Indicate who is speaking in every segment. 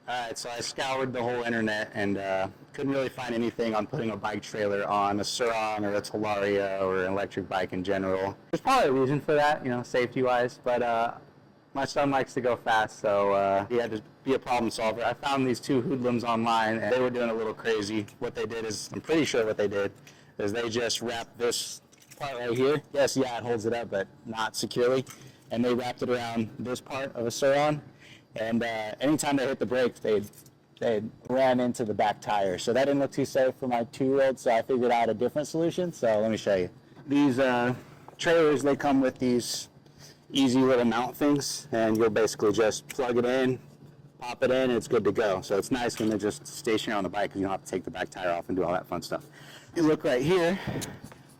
Speaker 1: Alright, so I scoured the whole internet and couldn't really find anything on putting a bike trailer on a Sur-Ron or a Talaria or an electric bike in general. There's probably a reason for that, you know, safety-wise, but my son likes to go fast, so he had to be a problem solver. I found these two hoodlums online, and they were doing a little crazy. What they did is, I'm pretty sure what they did, is they just wrapped this part right here. Yes, yeah, it holds it up, but not securely. And they wrapped it around this part of a Sur-Ron. And anytime they hit the brakes, they'd ran into the back tire. So that didn't look too safe for my 2-year-old, so I figured out a different solution. So let me show you. These trailers, they come with these easy little mount things, and you'll basically just plug it in, pop it in, and it's good to go. So it's nice when they're just stationary on the bike because you don't have to take the back tire off and do all that fun stuff. You look right here,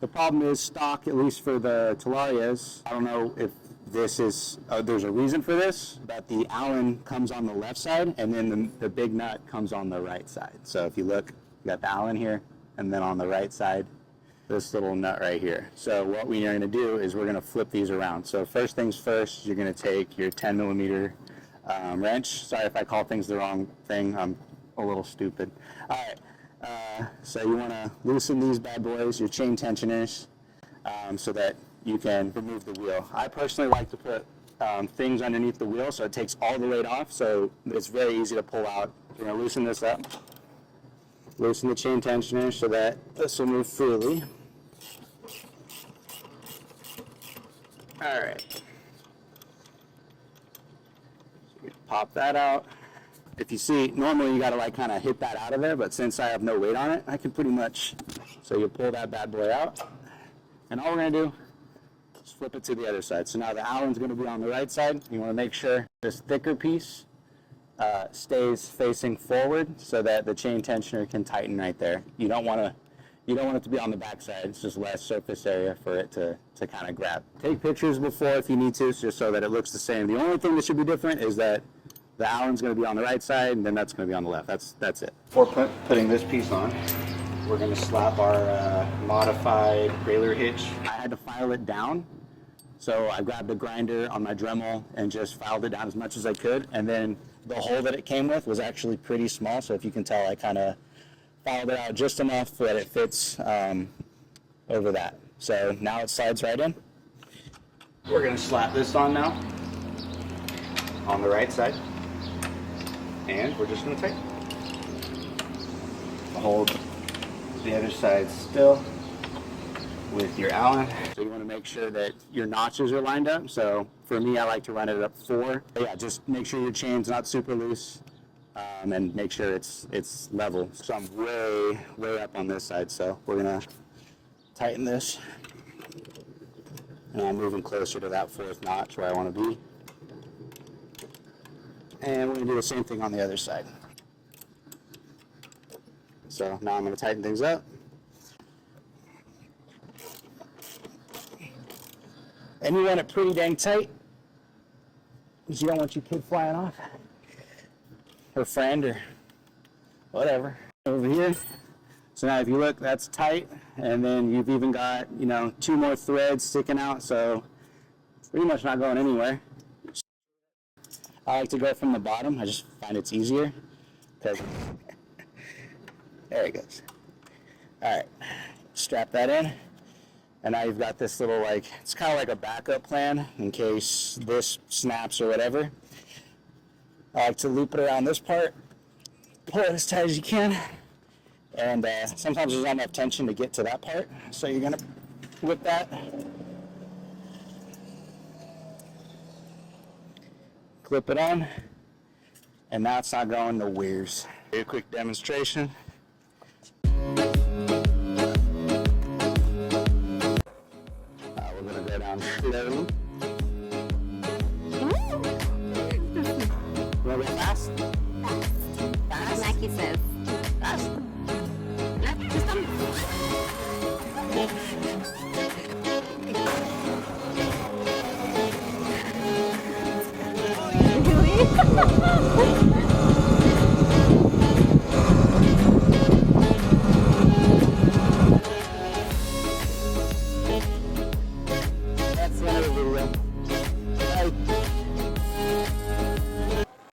Speaker 1: the problem is stock, at least for the Talarias, I don't know if this is, there's a reason for this, but the Allen comes on the left side, and then the big nut comes on the right side. So if you look, you got the Allen here, and then on the right side, this little nut right here. So what we are going to do is we're going to flip these around. So first things first, you're going to take your 10 millimeter wrench. Sorry if I call things the wrong thing. I'm a little stupid. All right. So you want to loosen these bad boys, your chain tensioners, so that you can remove the wheel. I personally like to put things underneath the wheel so it takes all the weight off, so it's very easy to pull out. You're going to loosen this up. Loosen the chain tensioner so that this will move freely. All right. So pop that out. If you see, normally you got to like kind of hit that out of there, but since I have no weight on it, I can pretty much, so you pull that bad boy out, and all we're going to do is flip it to the other side. So now the Allen's going to be on the right side. You want to make sure this thicker piece stays facing forward so that the chain tensioner can tighten right there. You don't want it to be on the back side. It's just less surface area for it to kind of grab. Take pictures before if you need to, just so that it looks the same. The only thing that should be different is that the Allen's going to be on the right side, and then that's going to be on the left. That's it. Before putting this piece on, we're going to slap our modified trailer hitch. I had to file it down, so I grabbed a grinder on my Dremel and just filed it down as much as I could, and then the hole that it came with was actually pretty small, so if you can tell, I kind of filed it out just enough that it fits over that. So now it slides right in. We're going to slap this on now on the right side, and we're just going to tighten. Hold the other side still with your Allen. So you want to make sure that your notches are lined up. So for me, I like to run it up 4. But yeah, just make sure your chain's not super loose, and make sure it's level. So I'm way up on this side. So we're gonna tighten this, and I'm moving closer to that 4th notch where I want to be. And we're gonna do the same thing on the other side. So now I'm gonna tighten things up. And you want it pretty dang tight, because you don't want your kid flying off, or friend, or whatever. Over here. So now if you look, that's tight, and then you've even got, 2 more threads sticking out, so it's pretty much not going anywhere. I like to go from the bottom. I just find it's easier, because there it goes. All right, strap that in. And now you've got this little, it's kind of like a backup plan in case this snaps or whatever. I like to loop it around this part, pull it as tight as you can, and sometimes there's not enough tension to get to that part, so you're going to whip that, clip it on, and now it's not going nowheres. A quick demonstration. Down slowly. You want to go fast?
Speaker 2: Fast. Mackie says.
Speaker 1: Fast.
Speaker 2: No, just come. Really?